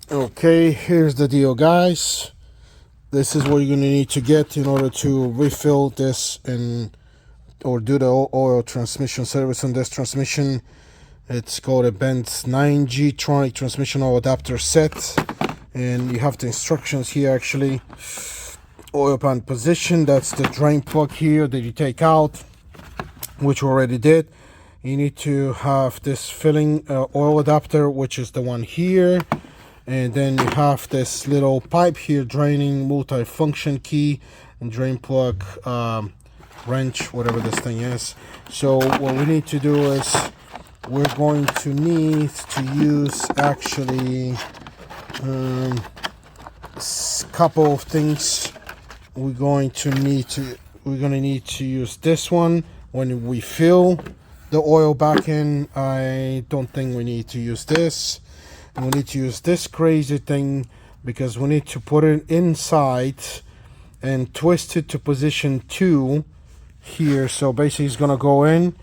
Okay, here's the deal, guys. This is what you're gonna need to get in order to refill this and or do the oil transmission service on this transmission. It's called a Benz 9G Tronic transmission oil adapter set, and you have the instructions here actually. Oil pan position, that's the drain plug here that you take out, which we already did. You need to have this filling oil adapter, which is the one here, and then you have this little pipe here draining multi-function key and drain plug, wrench, whatever this thing is. So what we need to do is we're going to need to use actually a couple of things. We're going to need to use this one when we fill the oil back in. I don't think we need to use this, and we need to use this crazy thing because we need to put it inside and twist it to position 2 here. So basically it's gonna go in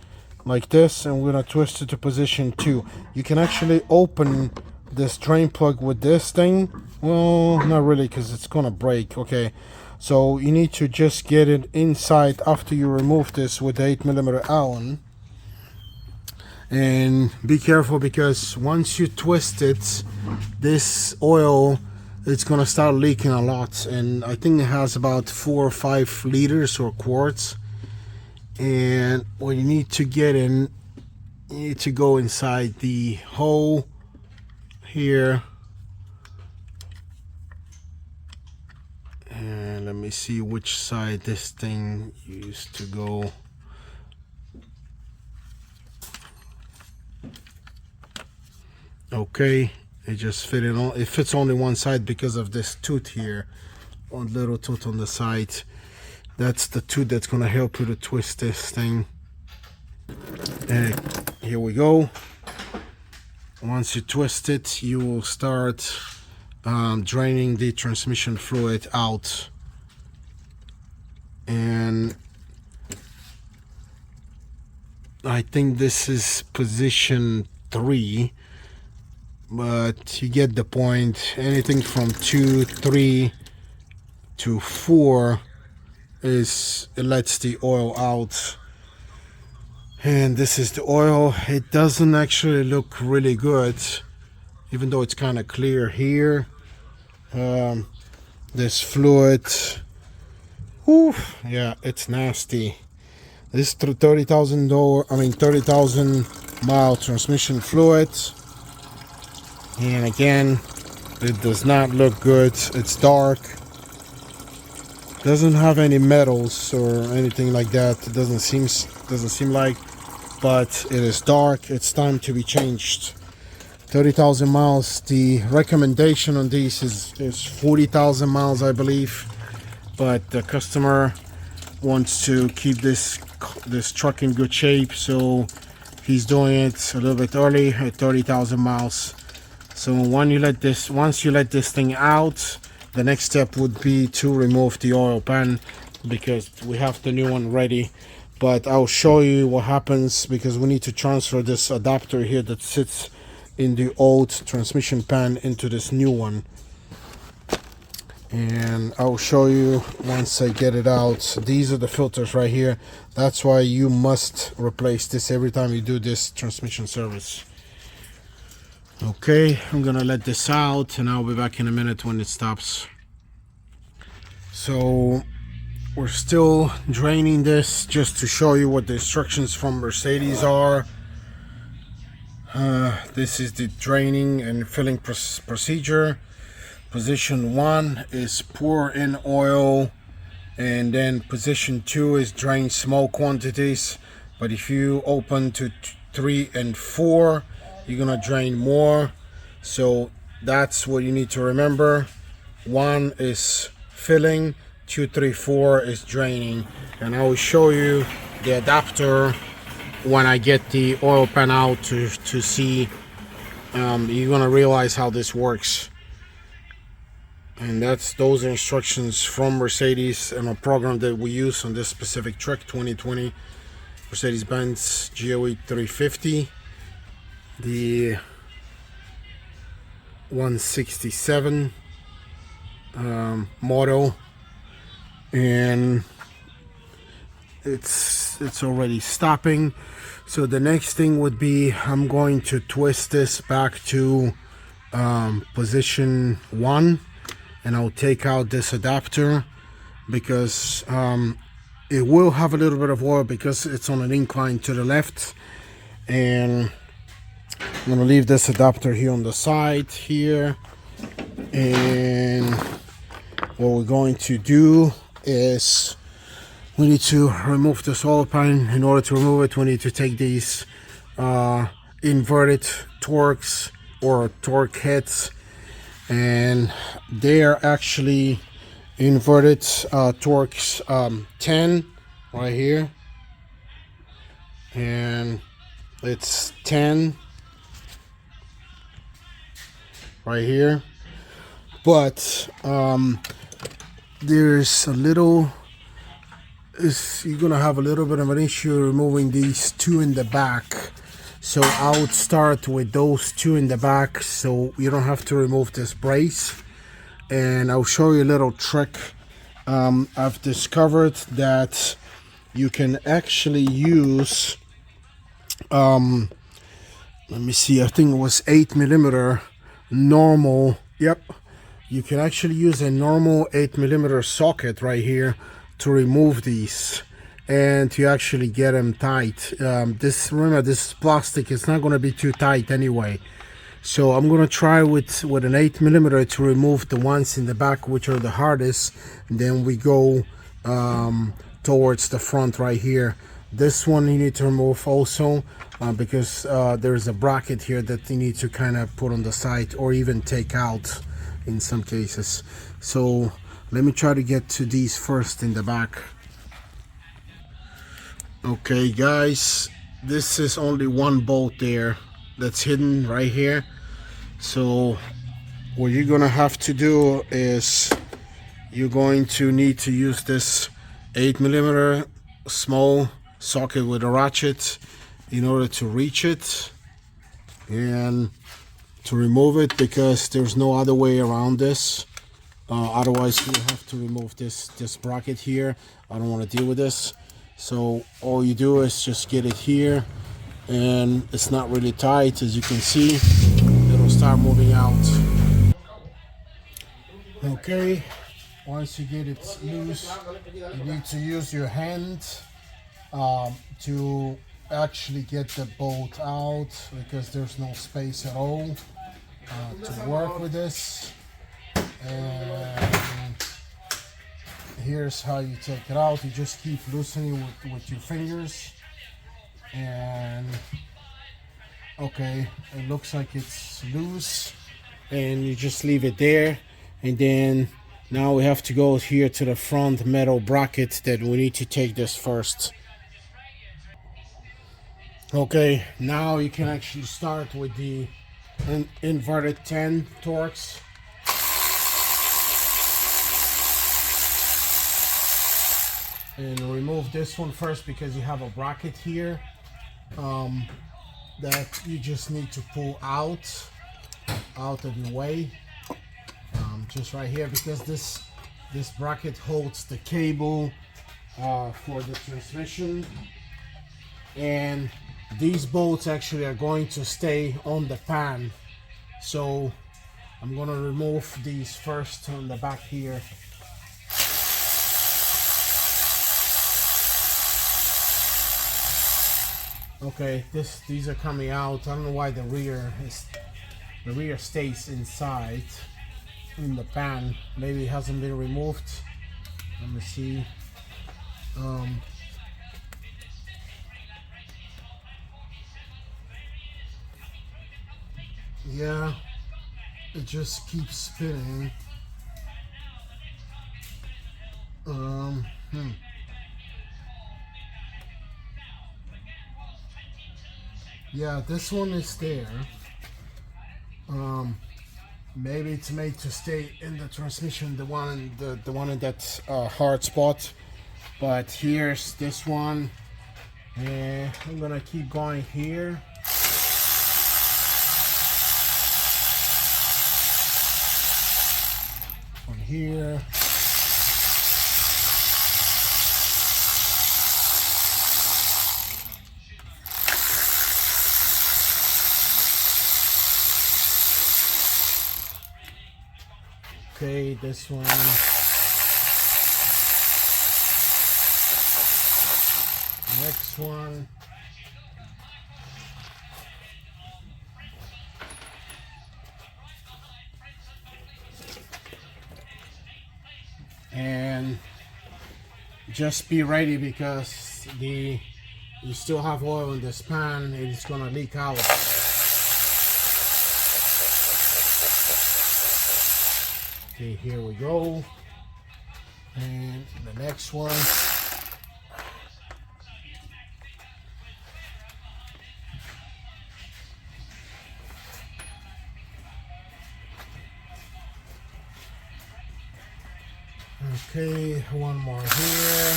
like this, and we're gonna twist it to position 2. You can actually open this drain plug with this thing. Well, not really, because it's gonna break. Okay, so you need to just get it inside after you remove this with the 8mm Allen. And be careful, because once you twist it, this oil, it's gonna start leaking a lot. And I think it has about 4 or 5 liters or quarts. And what you need to get in, you need to go inside the hole here. And let me see which side this thing used to go. Okay, it just fit it on. It fits only one side because of this tooth here, one little tooth on the side. That's the tooth that's gonna help you to twist this thing. And here we go. Once you twist it, you will start draining the transmission fluid out. And I think this is position 3, but you get the point. Anything from 2, 3 to 4 is, it lets the oil out. And this is the oil. It doesn't actually look really good, even though it's kind of clear here. This fluid, whew, yeah, it's nasty. This $30,000 mile transmission fluid, and again, it does not look good. It's dark, doesn't have any metals or anything like that. It doesn't seem like, but it is dark. It's time to be changed. 30,000 miles. The recommendation on these is 40,000 miles, I believe, but the customer wants to keep this truck in good shape, so he's doing it a little bit early at 30,000 miles. So once you let this thing out, the next step would be to remove the oil pan, because we have the new one ready. But I'll show you what happens, because we need to transfer this adapter here that sits in the old transmission pan into this new one. And I'll show you once I get it out. These are the filters right here. That's why you must replace this every time you do this transmission service. Okay, I'm gonna let this out, and I'll be back in a minute when it stops. So we're still draining this, just to show you what the instructions from Mercedes are. This is the draining and filling procedure. Position 1 is pour in oil, and then position 2 is drain small quantities. But if you open to 3 and 4, you're gonna drain more. So that's what you need to remember. 1 is filling, 2, 3, 4 is draining. And I will show you the adapter when I get the oil pan out to see. You're gonna realize how this works. And those instructions from Mercedes and a program that we use on this specific truck, 2020 Mercedes-Benz GOE 350. The 167 model, and it's already stopping. So the next thing would be I'm going to twist this back to position 1, and I'll take out this adapter because it will have a little bit of oil because it's on an incline to the left. And I'm gonna leave this adapter here on the side here, and what we're going to do is we need to remove this oil pan. In order to remove it, we need to take these inverted Torx or torque heads, and they are actually inverted Torx 10 right here, and it's 10 right here, but there's a little, you're gonna have a little bit of an issue removing these two in the back. So I would start with those two in the back so you don't have to remove this brace, and I'll show you a little trick. I've discovered that you can actually use let me see, I think it was 8mm normal. Yep, you can actually use a normal 8mm socket right here to remove these and to actually get them tight. Remember, this plastic is not going to be too tight anyway, so I'm going to try with an 8mm to remove the ones in the back, which are the hardest, and then we go towards the front right here. This one you need to remove also because there's a bracket here that you need to kind of put on the side or even take out in some cases. So let me try to get to these first in the back. Okay guys, this is only one bolt there that's hidden right here. So what you're gonna have to do is you're going to need to use this 8mm small socket with a ratchet in order to reach it and to remove it, because there's no other way around this. Otherwise you have to remove this bracket here. I don't want to deal with this. So all you do is just get it here, and it's not really tight, as you can see. It'll start moving out. Okay, once you get it loose, you need to use your hand to actually get the bolt out, because there's no space at all to work with this. And here's how you take it out. You just keep loosening with your fingers, and okay, it looks like it's loose, and you just leave it there. And then now we have to go here to the front metal bracket that we need to take this first. Okay, now you can actually start with the inverted 10 Torx. And remove this one first, because you have a bracket here that you just need to pull out of the way, just right here, because this bracket holds the cable for the transmission, and these bolts actually are going to stay on the pan. So I'm going to remove these first on the back here. Okay, these are coming out. I don't know why the rear stays inside in the pan. Maybe it hasn't been removed. Let me see. Yeah, it just keeps spinning. Yeah, this one is there. Maybe it's made to stay in the transmission, the one in that hard spot. But here's this one, and I'm gonna keep going here. here. Okay, this one. Next one. And just be ready because you still have oil in this pan. It's gonna leak out. Okay, here we go. And the next one. Okay, one more here.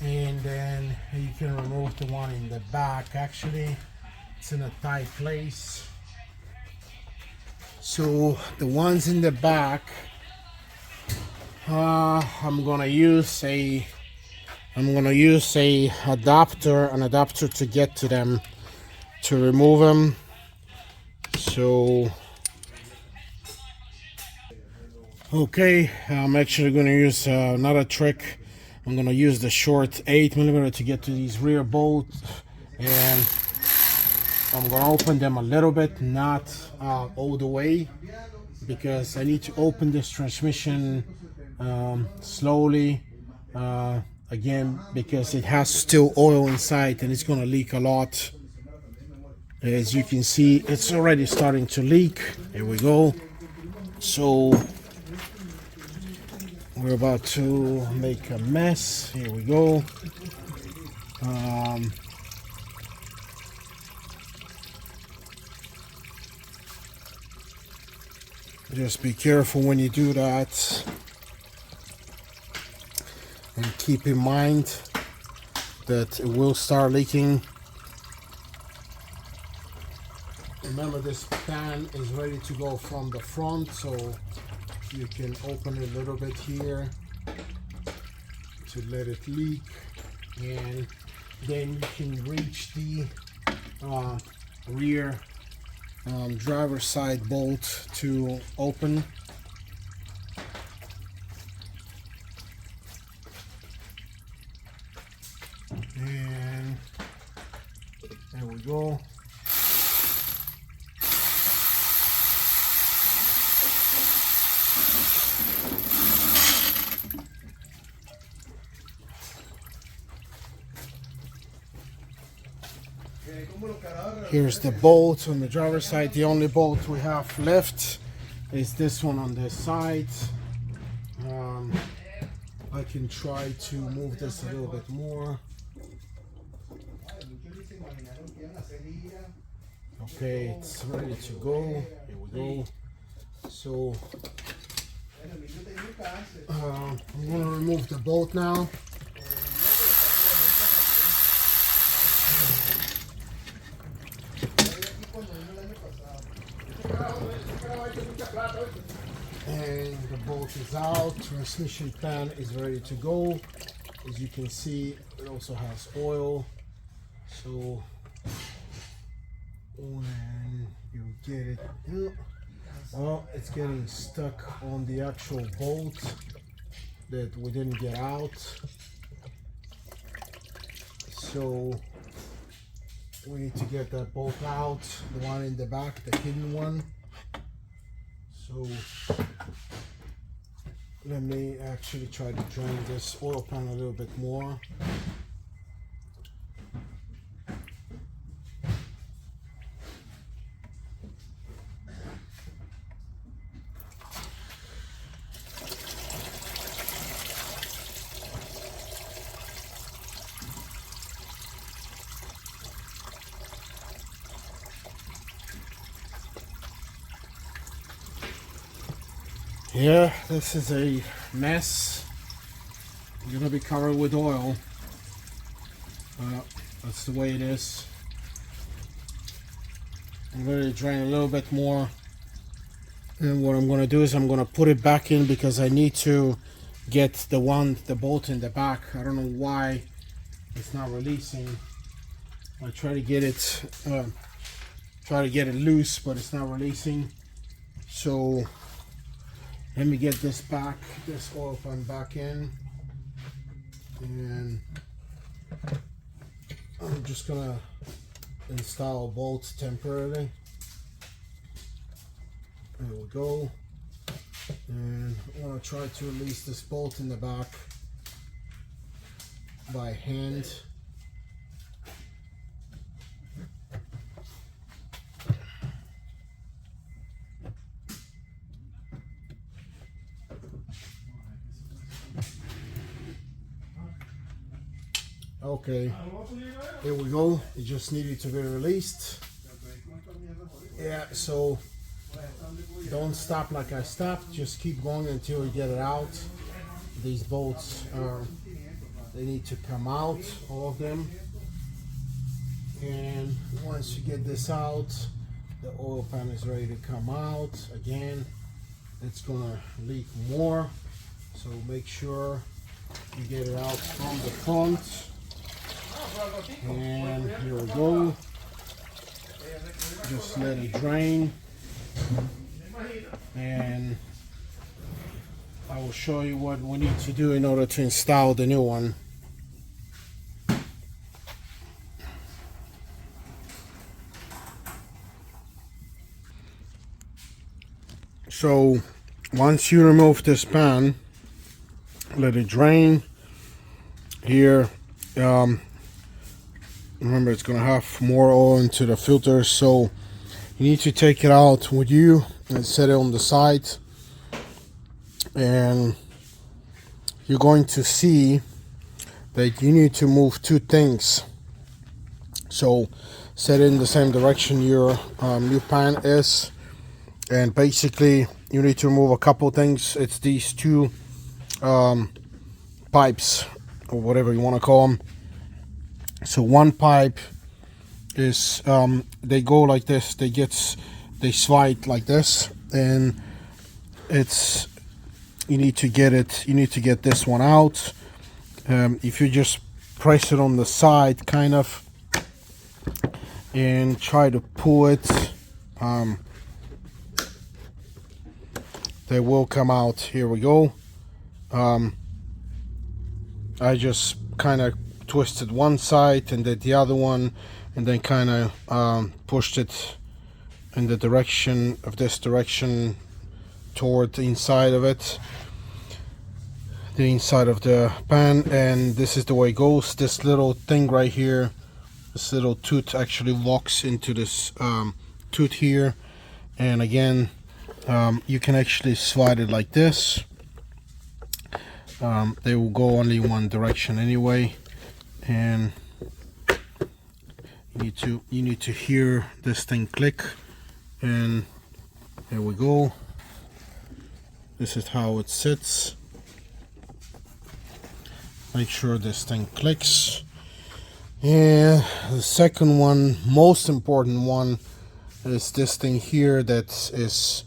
And then you can remove the one in the back. Actually, it's in a tight place. So the ones in the back, I'm gonna use an adapter to get to them, to remove them. So okay, I'm actually gonna use another trick. I'm gonna use the short 8mm to get to these rear bolts, and I'm gonna open them a little bit, not all the way, because I need to open this transmission slowly, again, because it has still oil inside and it's gonna leak a lot. As you can see, it's already starting to leak. Here we go. So we're about to make a mess. Here we go. Just be careful when you do that, and keep in mind that it will start leaking. Remember, this pan is ready to go from the front, so you can open it a little bit here to let it leak, and then you can reach the rear driver's side bolt to open. And there we go. Here's the bolt on the driver's side. The only bolt we have left is this one on this side. I can try to move this a little bit more. Okay, it's ready to go. Here we go. So I'm going to remove the bolt now. And the bolt is out. Transmission pan is ready to go. As you can see, it also has oil. So when you get it, well, it's getting stuck on the actual bolt that we didn't get out. So we need to get that bolt out, the one in the back, the hidden one. So let me actually try to drain this oil pan a little bit more. Yeah, this is a mess. It's gonna be covered with oil. That's the way it is. I'm going to drain a little bit more And what I'm going to do is I'm going to put it back in because I need to get the bolt in the back. I don't know why it's not releasing. I try to get it loose, but it's not releasing. So let me get this oil pan back in, and I'm just gonna install bolts temporarily. There we go. And I want to try to release this bolt in the back by hand. Okay, here we go. It just needed to be released. Yeah, so don't stop like I stopped. Just keep going until you get it out. These bolts they need to come out, all of them. And once you get this out, the oil pan is ready to come out. Again, it's gonna leak more, so make sure you get it out from the front. And here we go. Just let it drain, and I will show you what we need to do in order to install the new one. So once you remove this pan, let it drain. Here, remember, it's gonna have more oil into the filter, so you need to take it out with you and set it on the side. And you're going to see that you need to move two things. So set it in the same direction your new pan is, and basically you need to remove a couple things. It's these two pipes, or whatever you want to call them. So one pipe is they go like this, they slide like this, and it's you need to get this one out. If you just press it on the side kind of and try to pull it, they will come out. Here we go. I just kind of twisted one side and then the other one, and then kind of pushed it in the direction of toward the inside of it, the inside of the pan. And this is the way it goes. This little thing right here, this little tooth actually locks into this tooth here, and again you can actually slide it like this. They will go only one direction anyway, and you need to hear this thing click, and there we go. This is how it sits. Make sure this thing clicks. And the second one, most important one, is this thing here that is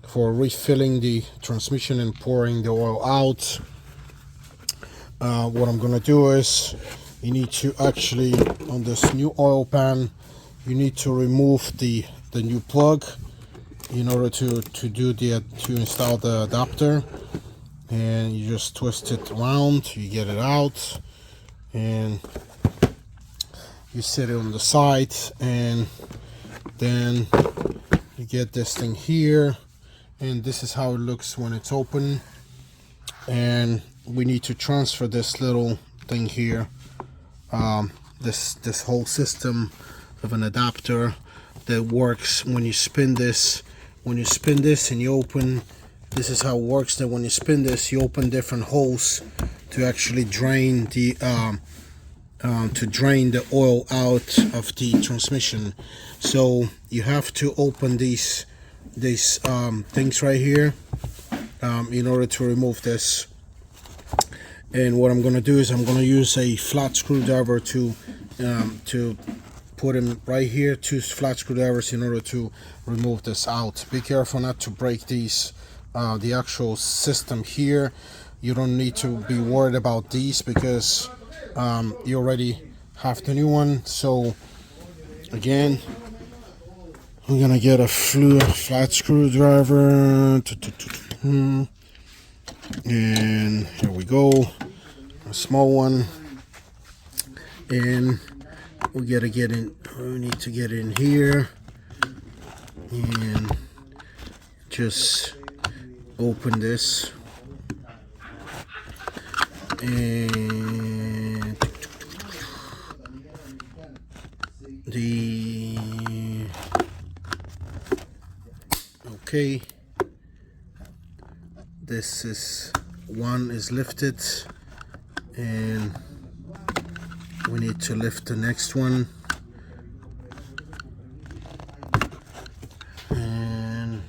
for refilling the transmission and pouring the oil out. What I'm gonna do is, you need to actually, on this new oil pan, you need to remove the new plug in order to install the adapter. And you just twist it around, you get it out, and you set it on the side, and then you get this thing here, and this is how it looks when it's open. And we need to transfer this little thing here, this whole system of an adapter that works when you spin this. When you spin this and you open, this is how it works, that when you spin this, you open different holes to actually drain the oil out of the transmission. So you have to open these things right here in order to remove this. And what I'm going to do is I'm going to use a flat screwdriver to put them right here, 2 flat screwdrivers in order to remove this out. Be careful not to break these, the actual system here. You don't need to be worried about these because you already have the new one. So again, we're gonna get a flat screwdriver, and here we go, a small one, and we gotta get in. We need to get in here and just open this, and okay, this is one is lifted, and we need to lift the next one, and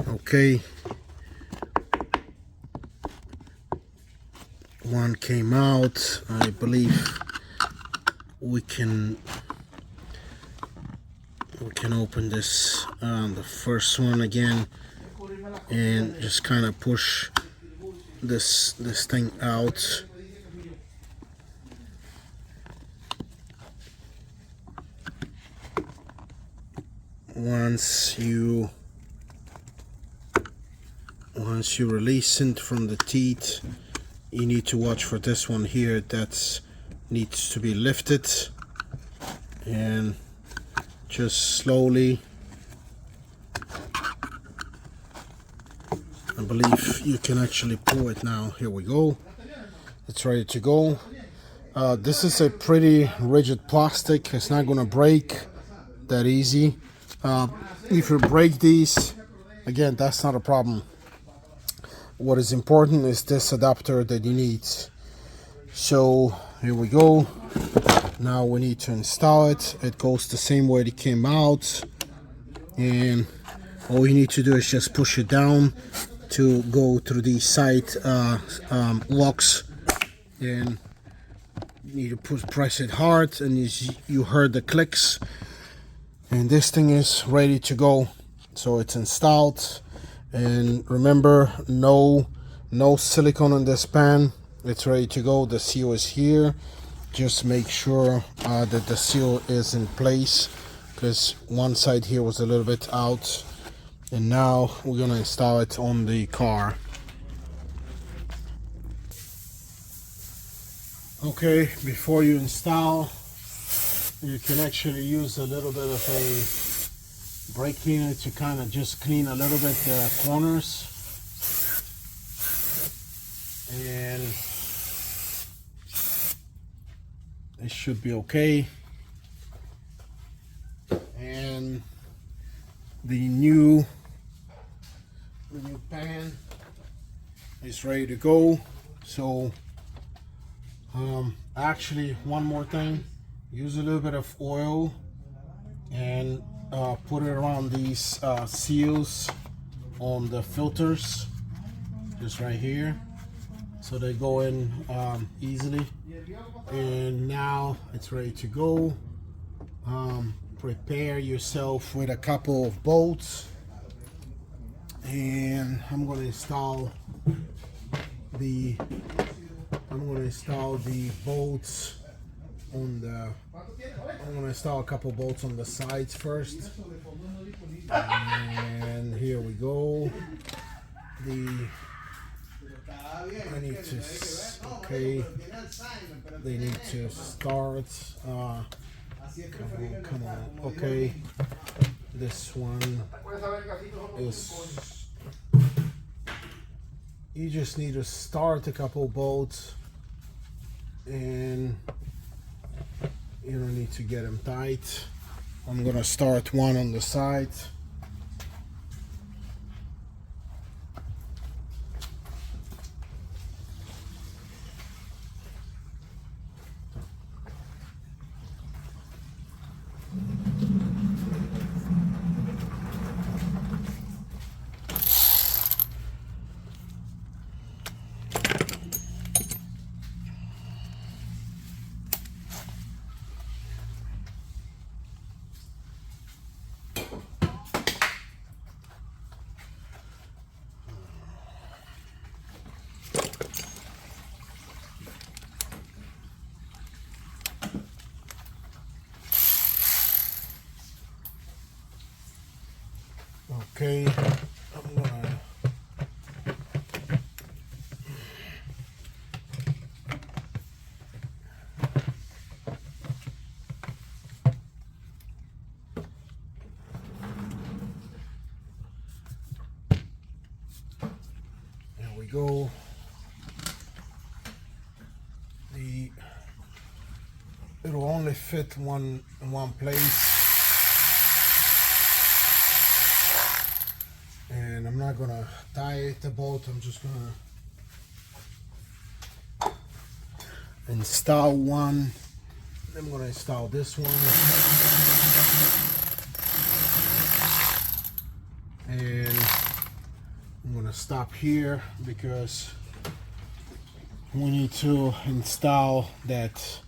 okay, one came out. I believe we can open this, the first one again, and just kind of push this thing out. Once you release it from the teeth, you need to watch for this one here that needs to be lifted, and just slowly, I believe you can actually pull it now. Here we go, it's ready to go. This is a pretty rigid plastic, it's not gonna break that easy. If you break these, again, that's not a problem. What is important is this adapter that you need. So here we go. Now we need to install it. It goes the same way it came out, and all you need to do is just push it down to go through these side locks, and you need to press it hard, and you heard the clicks, and this thing is ready to go. So it's installed, and remember, no silicone on this pan. It's ready to go. The seal is here. Just make sure that the seal is in place, because one side here was a little bit out. And now we're gonna install it on the car. Okay, before you install, you can actually use a little bit of a brake cleaner to kind of just clean a little bit the corners, and it should be okay. And the new pan is ready to go. So actually, one more thing, use a little bit of oil and put it around these seals on the filters, just right here, so they go in easily. And now it's ready to go. Prepare yourself with a couple of bolts, and I'm going to install the bolts on the. I'm going to install a couple bolts on the sides first, and here we go. I need to, okay, they need to start, come on, okay, this one is, you just need to start a couple bolts, and you don't need to get them tight. I'm gonna start one on the side. Okay, I'm gonna there we go. It'll only fit in one place. And I'm not gonna tie the bolt, I'm just gonna install one. I'm gonna install this one. And I'm gonna stop here because we need to install that.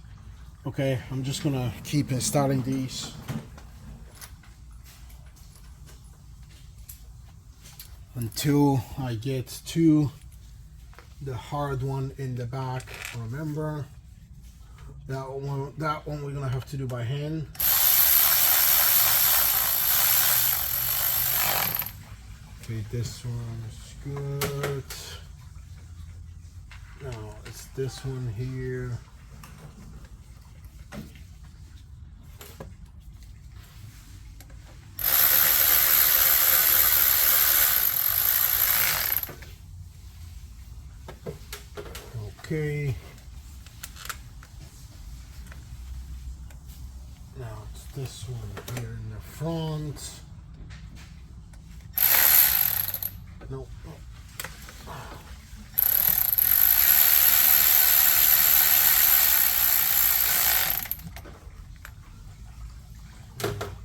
Okay, I'm just gonna keep installing these. Until I get to the hard one in the back. Remember, that one we're gonna have to do by hand. Okay, this one is good. Now it's this one here. Okay. Now it's this one here in the front. No.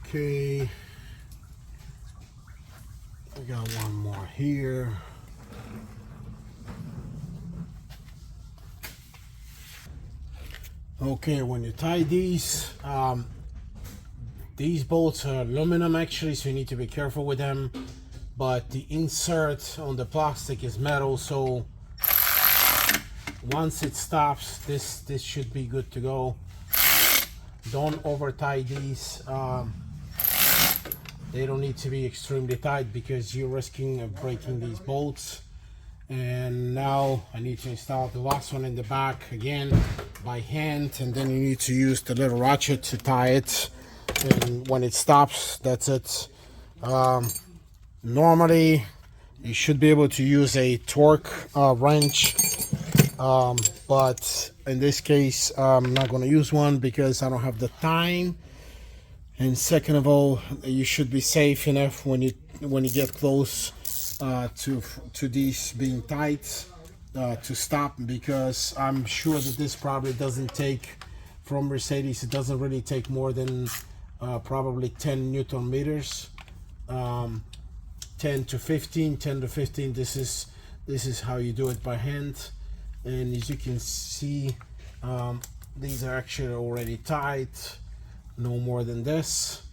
Okay. We got one more here. Okay, when you tie these bolts are aluminum actually, so you need to be careful with them. But the insert on the plastic is metal, so once it stops, this should be good to go. Don't over tie these. They don't need to be extremely tight because you're risking breaking these bolts. And now I need to install the last one in the back again by hand, and then you need to use the little ratchet to tie it, and when it stops, that's it. Normally you should be able to use a torque wrench, but in this case I'm not going to use one because I don't have the time. And second of all, you should be safe enough when you get close to these being tight to stop, because I'm sure that this probably doesn't take, from Mercedes, it doesn't really take more than probably 10 Newton meters, 10 to 15. This is how you do it by hand. And as you can see, these are actually already tight, no more than this.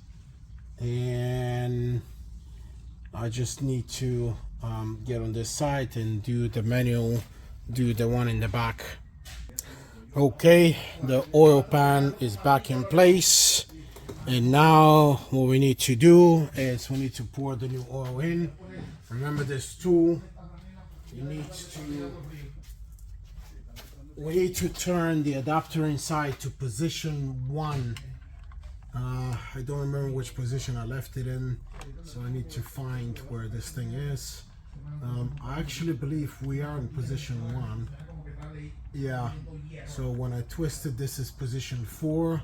And I just need to get on this side and do the manual, do the one in the back. Okay, the oil pan is back in place, and now what we need to do is we need to pour the new oil in. Remember this tool, we need to turn the adapter inside to position 1. I don't remember which position I left it in, so I need to find where this thing is. I actually believe we are in position 1. Yeah, so when I twist it, this is position 4,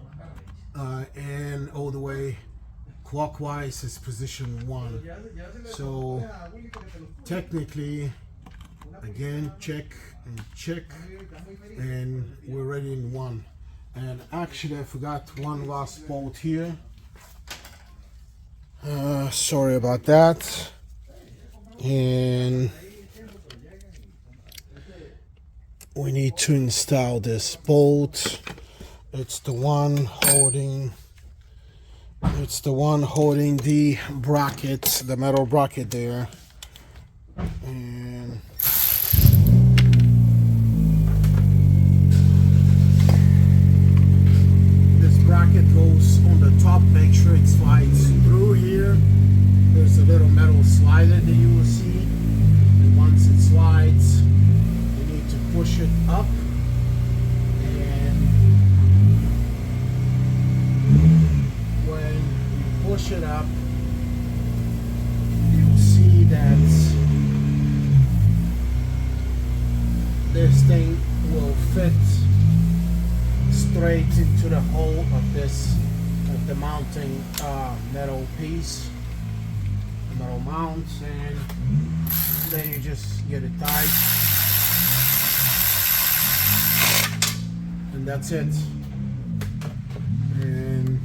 and all the way clockwise is position 1. So technically, again, check and check, and we're ready in 1. And actually I forgot one last bolt here. Sorry about that. And we need to install this bolt. It's the one holding the bracket, the metal bracket there. And bracket goes on the top. Make sure it slides through here, there's a little metal slider that you will see, and once it slides, you need to push it up, and when you push it up, you'll see that this thing will fit straight into the hole of the mounting metal piece, metal mount, and then you just get it tight, and that's it. And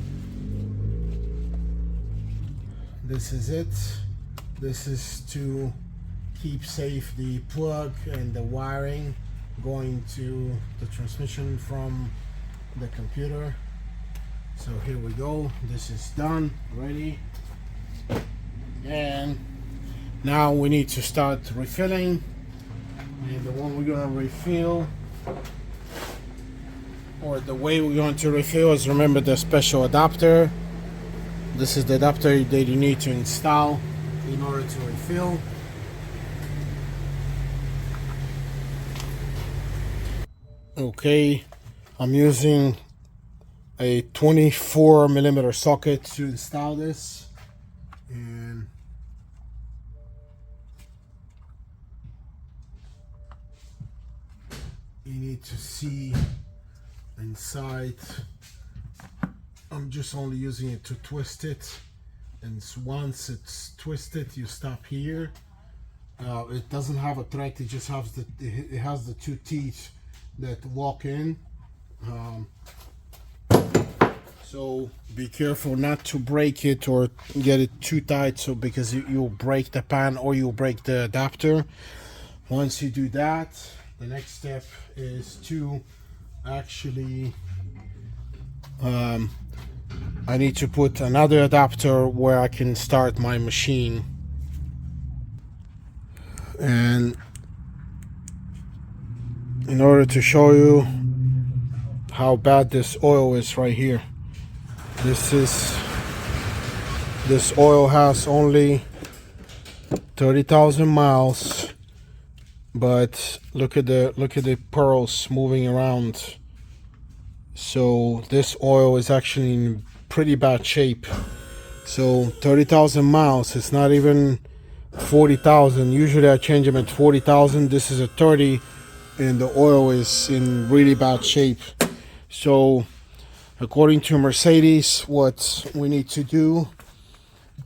this is it. This is to keep safe the plug and the wiring going to the transmission from the computer. So here we go. This is done, ready. And now we need to start refilling. And the one we're gonna refill, or the way we're going to refill, is remember the special adapter. This is the adapter that you need to install in order to refill. Okay, I'm using a 24mm socket to install this, and you need to see inside. I'm just only using it to twist it, and once it's twisted, you stop here. It doesn't have a thread, it just has it has the two teeth that walk in. So be careful not to break it or get it too tight, so because you'll break the pan or you'll break the adapter. Once you do that, the next step is to actually I need to put another adapter where I can start my machine. And in order to show you how bad this oil is right here, this oil has only 30,000 miles, but look at the pearls moving around. So this oil is actually in pretty bad shape. So 30,000 miles, it's not even 40,000. Usually I change them at 40,000. This is a 30, and the oil is in really bad shape. So according to Mercedes, what we need to do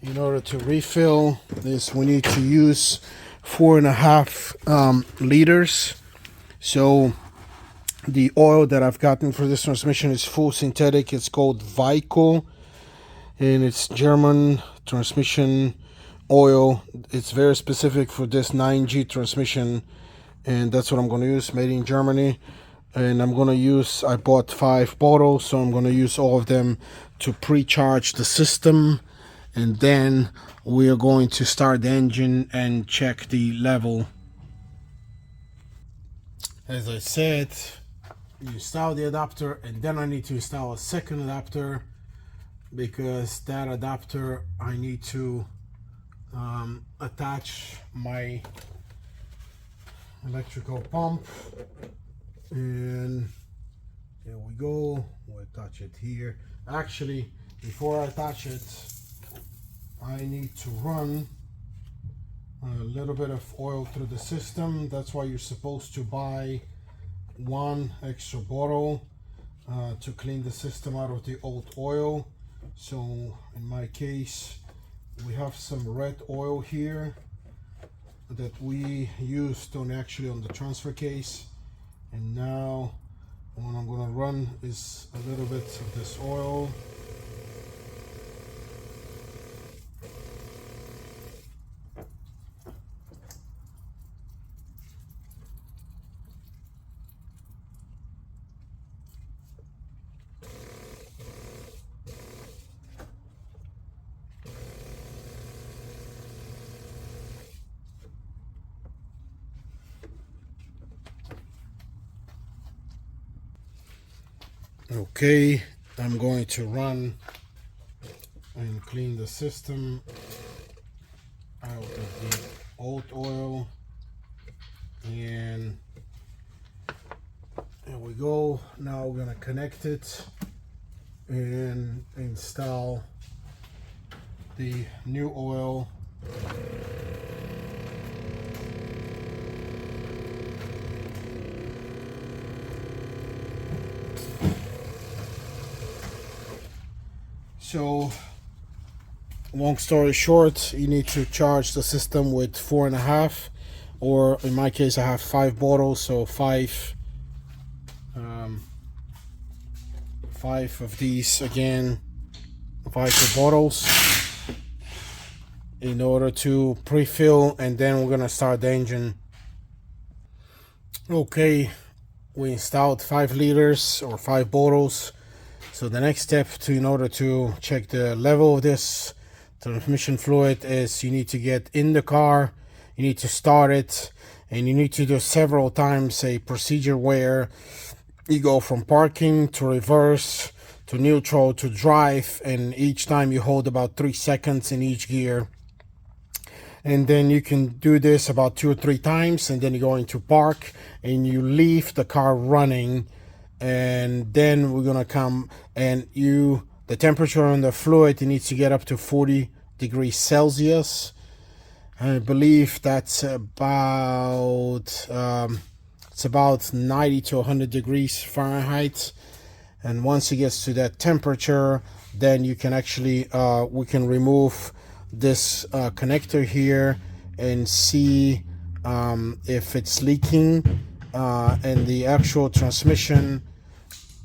in order to refill is we need to use 4.5 liters. So the oil that I've gotten for this transmission is full synthetic. It's called Vico, and it's German transmission oil. It's very specific for this 9G transmission, and that's what I'm going to use, made in Germany. And I'm going to use, I bought 5 bottles, so I'm going to use all of them to pre-charge the system, and then we are going to start the engine and check the level. As I said, you install the adapter, and then I need to install a second adapter, because that adapter I need to attach my electrical pump. And here we go, we'll attach it here. Actually, before I attach it, I need to run a little bit of oil through the system. That's why you're supposed to buy 1 extra bottle to clean the system out of the old oil. So in my case, we have some red oil here that we used on the transfer case. And now what I'm going to run is a little bit of this oil. Okay, I'm going to run and clean the system old oil, and there we go. Now we're gonna connect it and install the new oil. So long story short, you need to charge the system with 4.5, or in my case I have 5 bottles, so five of these, again 5 bottles, in order to pre-fill, and then we're gonna start the engine. Okay, we installed 5 liters or 5 bottles. So the next step in order to check the level of this transmission fluid is you need to get in the car, you need to start it, and you need to do several times a procedure where you go from parking to reverse to neutral to drive, and each time you hold about 3 seconds in each gear. And then you can do this about 2 or 3 times, and then you go into park and you leave the car running. And then we're gonna come and the temperature on the fluid, it needs to get up to 40 degrees Celsius. I believe that's about it's about 90 to 100 degrees Fahrenheit. And once it gets to that temperature, then you can actually we can remove this connector here and see if it's leaking, and the actual transmission,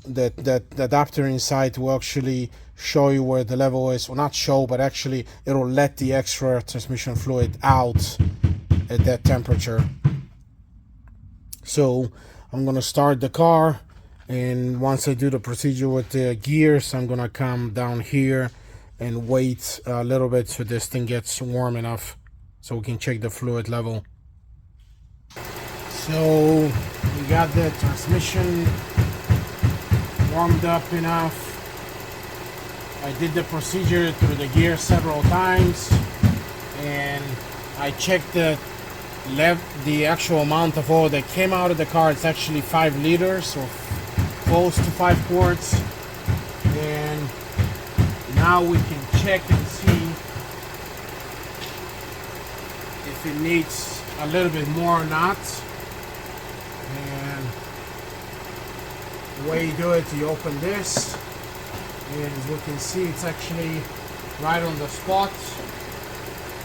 that adapter inside will actually show you where the level is. Well, not show, but actually it'll let the extra transmission fluid out at that temperature. So I'm gonna start the car, and once I do the procedure with the gears, I'm gonna come down here and wait a little bit so this thing gets warm enough so we can check the fluid level. So we got the transmission warmed up enough. I did the procedure through the gear several times, and I checked the actual amount of oil that came out of the car. It's actually 5 liters, or close to 5 quarts. And now we can check and see if it needs a little bit more or not. And the way you do it, you open this, and as we can see, it's actually right on the spot.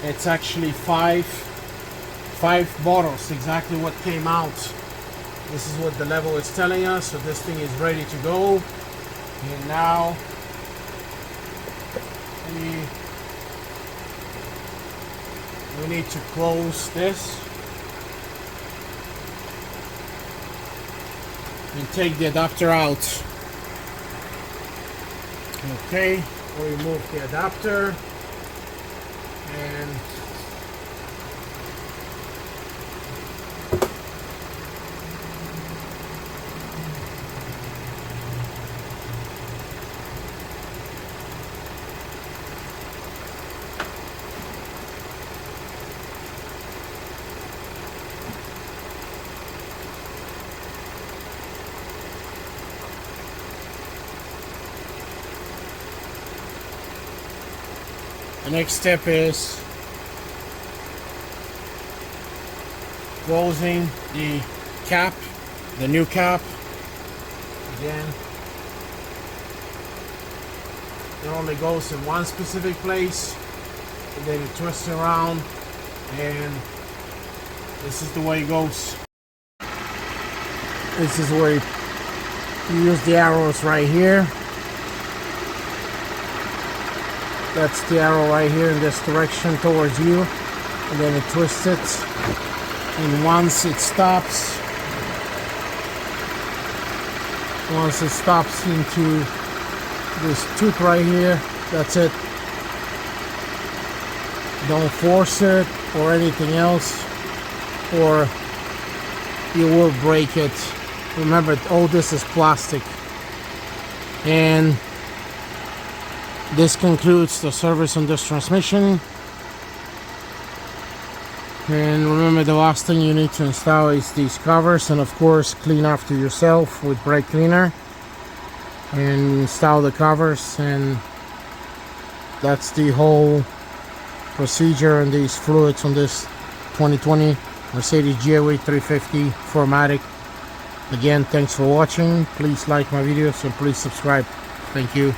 It's actually five bottles, exactly what came out. This is what the level is telling us. So this thing is ready to go. And now we need to close this and take the adapter out. Okay, we remove the adapter, and the next step is closing the cap, the new cap. Again, it only goes in one specific place, and then you twist it around, and this is the way it goes. This is where you use the arrows right here. That's the arrow right here in this direction towards you, and then it twists it, and once it stops into this tooth right here, that's it. Don't force it or anything else, or you will break it. Remember, all this is plastic. And this concludes the service on this transmission. And remember, the last thing you need to install is these covers, and of course clean after yourself with brake cleaner and install the covers. And that's the whole procedure on these fluids on this 2020 Mercedes GLE 350 4MATIC. Again, thanks for watching. Please like my videos and please subscribe. Thank you.